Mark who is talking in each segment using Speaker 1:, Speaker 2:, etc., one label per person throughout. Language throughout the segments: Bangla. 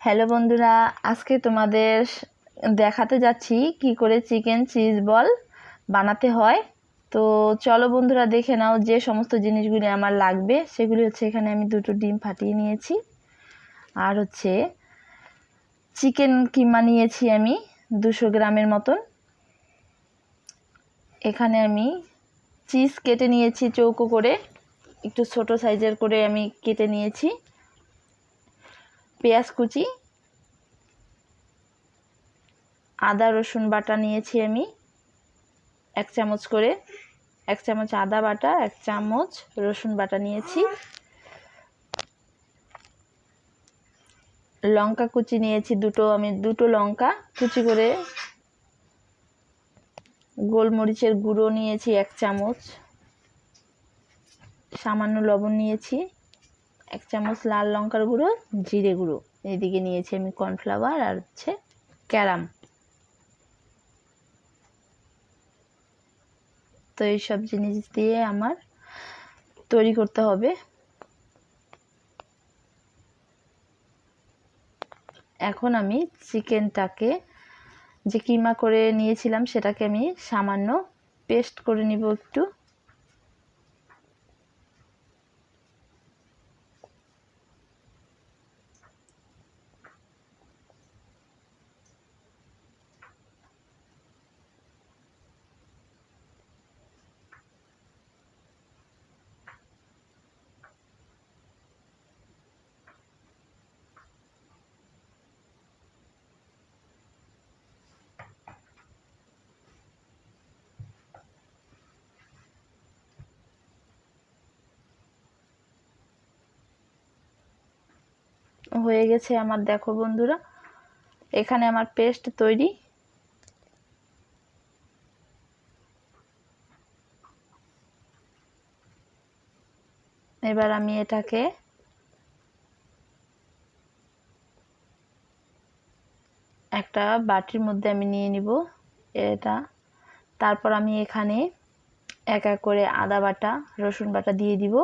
Speaker 1: হ্যালো বন্ধুরা, আজকে তোমাদের দেখাতে যাচ্ছি কি করে চিকেন চিজ বল বানাতে হয়। তো চলো বন্ধুরা দেখে নাও যে সমস্ত জিনিসগুলি আমার লাগবে। সেগুলি হচ্ছে এখানে আমি দুটো ডিম ফাটিয়ে নিয়েছি, আর হচ্ছে চিকেন কিমা নিয়েছি আমি 200 গ্রামের মতন। এখানে আমি চিজ কেটে নিয়েছি চৌকো করে, একটু ছোট সাইজের করে আমি কেটে নিয়েছি। পেঁয়াজ কুচি, আদা রসুন বাটা নিয়েছি আমি 1 চামচ করে, 1 চামচ আদা বাটা, 1 চামচ রসুন বাটা নিয়েছি। লঙ্কা কুচি নিয়েছি আমি দুটো লঙ্কা কুচি করে। গোলমরিচের গুঁড়ো নিয়েছি 1 চামচ, সামান্য লবণ নিয়েছি, 1 চামচ লাল লঙ্কার গুঁড়ো, জিরে গুঁড়ো। এদিকে নিয়েছি আমি কর্নফ্লাওয়ার আর হচ্ছে ক্যারাম। তো এই সব জিনিস দিয়ে আমার তৈরি করতে হবে। এখন আমি চিকেনটাকে যে কিমা করে নিয়েছিলাম সেটাকে আমি সামান্য পেস্ট করে নিব একটু। হয়ে গেছে আমার, দেখো বন্ধুরা এখানে আমার পেস্ট তৈরি। এবার আমি এটাকে একটা বাটির মধ্যে আমি নিয়ে নিব এটা। তারপর আমি এখানে এক এক করে আদা বাটা রসুন বাটা দিয়ে দিব।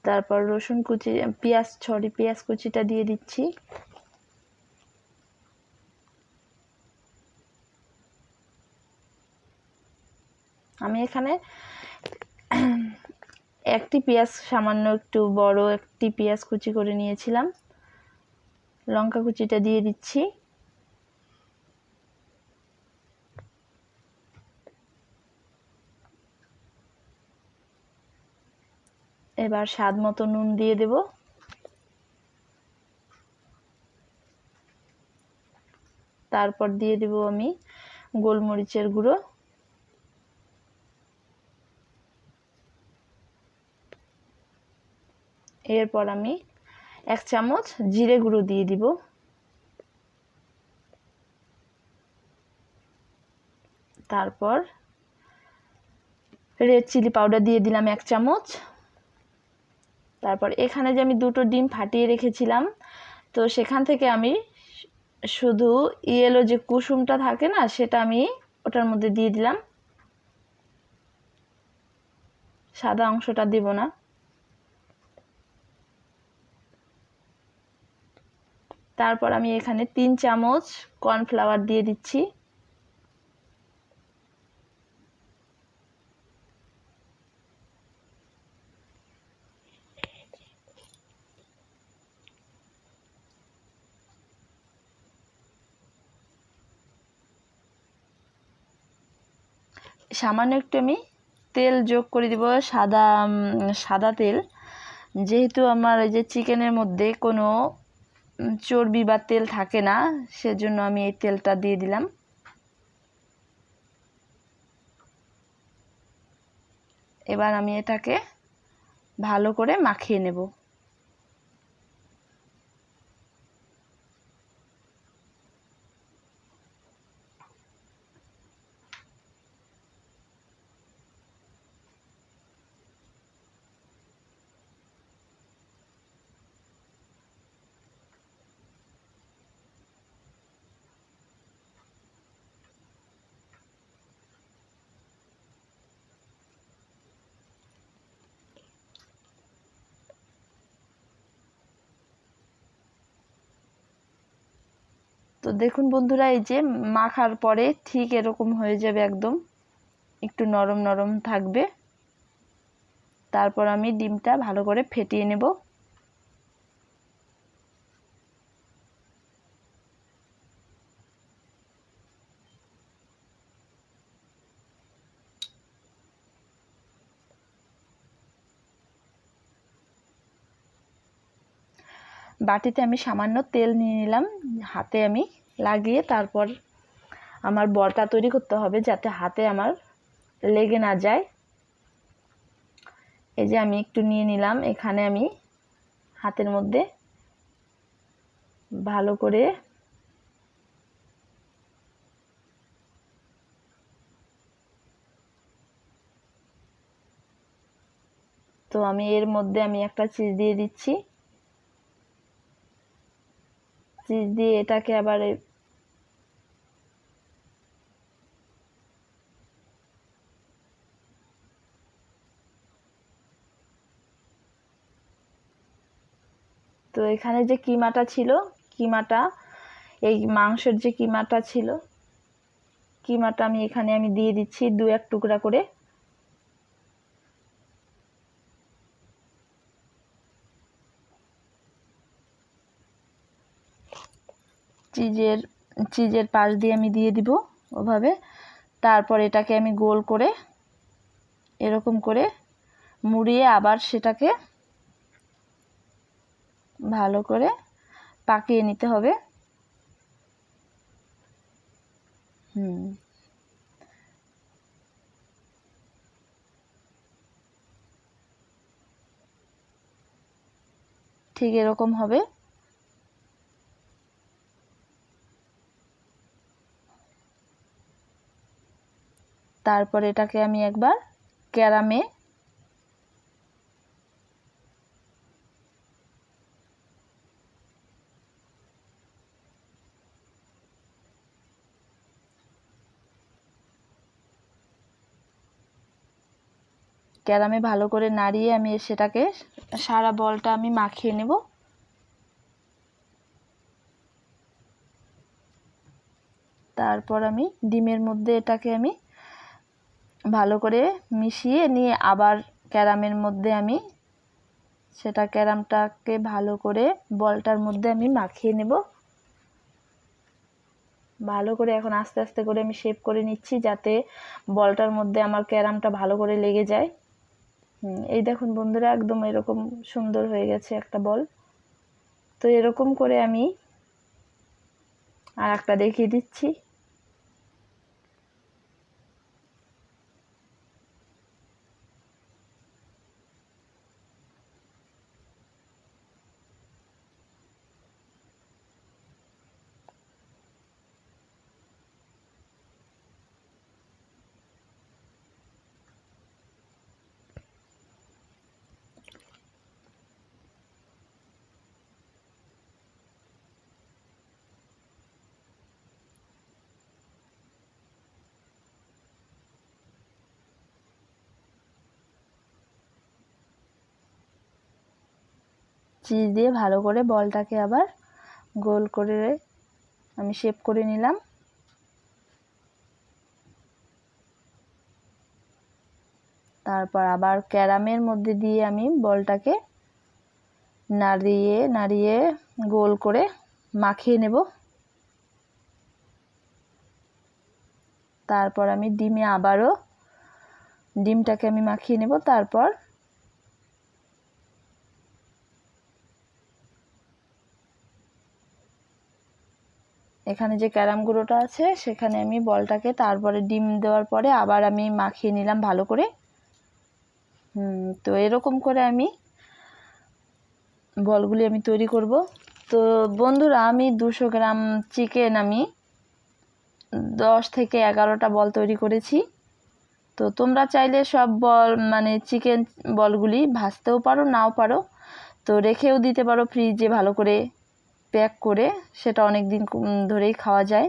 Speaker 1: তারপর রসুন কুচি, পেঁয়াজ কুচিটা দিয়ে দিচ্ছি। আমি এখানে একটি পেঁয়াজ, সামান্য একটু বড় একটি পেঁয়াজ কুচি করে নিয়েছিলাম। লঙ্কা কুচিটা দিয়ে দিচ্ছি। এবার স্বাদ মতো নুন দিয়ে দেব। তারপর দিয়ে দেব আমি গোলমরিচের গুঁড়ো, এরপর আমি 1 চামচ জিরে গুঁড়ো দিয়ে দিব। তারপর রেড চিলি পাউডার দিয়ে দিলাম 1 চামচ। তারপর এখানে যে আমি দুটো ডিম ফাটিয়ে রেখেছিলাম, তো সেখান থেকে আমি শুধু ইয়েলো যে কুসুমটা থাকে না, সেটা আমি ওটার মধ্যে দিয়ে দিলাম, সাদা অংশটা দেব না। তারপর আমি এখানে 3 চামচ কর্নফ্লাওয়ার দিয়ে দিচ্ছি। সামান্য একটু আমি তেল যোগ করে দিব, সাদা তেল। যেহেতু আমার এই যে চিকেনের মধ্যে কোনো চর্বি বা তেল থাকে না, সেজন্য আমি এই তেলটা দিয়ে দিলাম। এবার আমি এটাকে ভালো করে মাখিয়ে নেব। দেখুন বন্ধুরা, এই যে মাখার পরে ঠিক এরকম হয়ে যাবে, একদম একটু নরম নরম থাকবে। তারপর আমি ডিমটা ভালো করে ফেটিয়ে নেব। বাটিতে আমি সামান্য তেল নিয়ে নিলাম, হাতে আমি লাগিয়ে তারপর আমার বড়টা তৈরি করতে হবে যাতে হাতে আমার লেগে না যায়। এই যে আমি একটু নিয়ে নিলাম, এখানে আমি হাতের মধ্যে ভালো করে তো আমি এর মধ্যে আমি একটা চিজ দিয়ে দিচ্ছি। চিজ দিয়ে এটাকে আবার তো এখানে যে কিমাটা ছিল, কিমাটা এই মাংসের যে কিমাটা ছিল, কিমাটা আমি এখানে আমি দিয়ে দিচ্ছি 2-1 টুকরা করে। চিজের পাশ দিয়ে আমি দিয়ে দিব ওভাবে। তারপর এটাকে আমি গোল করে এরকম করে মুড়িয়ে আবার সেটাকে ভালো করে পাকিয়ে নিতে হবে। ঠিক এরকম হবে। তারপর এটাকে আমি একবার ক্যারামে ভালো করে নাড়িয়ে আমি সেটাকে সারা বলটা আমি মাখিয়ে নেব। তারপর আমি ডিমের মধ্যে এটাকে আমি ভালো করে মিশিয়ে নিয়ে আবার ক্যারামের মধ্যে আমি সেটা ক্যারামটাকে ভালো করে বলটার মধ্যে আমি মাখিয়ে নেব। ভালো করে এখন আস্তে আস্তে করে আমি শেপ করে নিচ্ছি যাতে বলটার মধ্যে আমার ক্যারামটা ভালো করে লেগে যায়। এই দেখুন বন্ধুরা, একদম এরকম সুন্দর হয়ে গেছে একটা বল। তো এরকম করে আমি আর একটা দেখিয়ে দিচ্ছি। চিজ দিয়ে ভালো করে বলটাকে আবার গোল করে আমি শেপ করে নিলাম। তারপর আবার ক্যারামের মধ্যে দিয়ে আমি বলটাকে নাড়িয়ে নাড়িয়ে গোল করে মাখিয়ে নেব। তারপর আমি ডিমটাকে আমি মাখিয়ে নেব। তারপর এখানে যে ক্যারাম গুঁড়োটা আছে সেখানে আমি বলটাকে তারপরে ডিম দেওয়ার পরে আবার আমি মাখিয়ে নিলাম ভালো করে। তো এরকম করে আমি বলগুলি আমি তৈরি করব। তো বন্ধুরা, আমি 200 গ্রাম চিকেন আমি 10 থেকে 11টা বল তৈরি করেছি। তো তোমরা চাইলে সব বল মানে চিকেন বলগুলি ভাজতেও পারো, নাও পারো, তো রেখেও দিতে পারো ফ্রিজে ভালো করে প্যাক করে, সেটা অনেক দিন ধরেই খাওয়া যায়।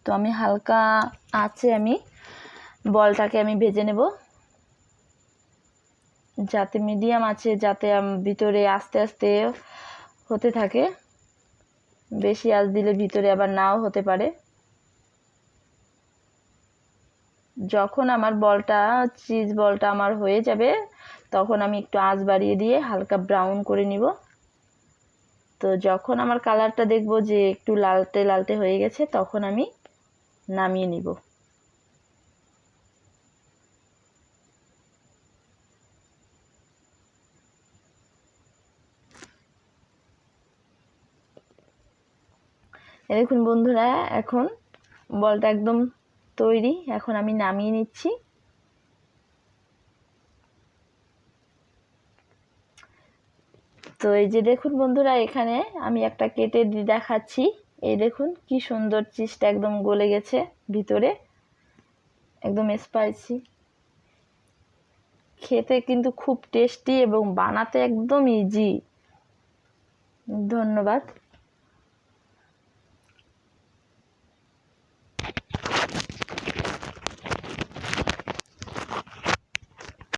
Speaker 1: তো আমি হালকা আঁচে আমি বলটাকে আমি ভেজে নেব, যাতে মিডিয়াম আছে, যাতে ভিতরে আস্তে আস্তে হতে থাকে। বেশি আঁচ দিলে ভিতরে আবার নাও হতে পারে। যখন আমার চিজ বলটা আমার হয়ে যাবে, তখন আমি একটু আঁচ বাড়িয়ে দিয়ে হালকা ব্রাউন করে নিব। তো যখন আমার কালারটা দেখব যে একটু লালটে লালটে হয়ে গেছে, তখন আমি নামিয়ে নিব। দেখুন বন্ধুরা, এখন বলটা একদম তৈরি। এখন আমি নামিয়ে নিচ্ছি। তো এই যে দেখুন বন্ধুরা, এখানে আমি একটা কেটে দেখাচ্ছি। এই দেখুন কি সুন্দর চিজটা একদম গলে গেছে ভিতরে, একদম স্পাইসি। খেতে কিন্তু খুব টেস্টি এবং বানাতে একদম ইজি। ধন্যবাদ।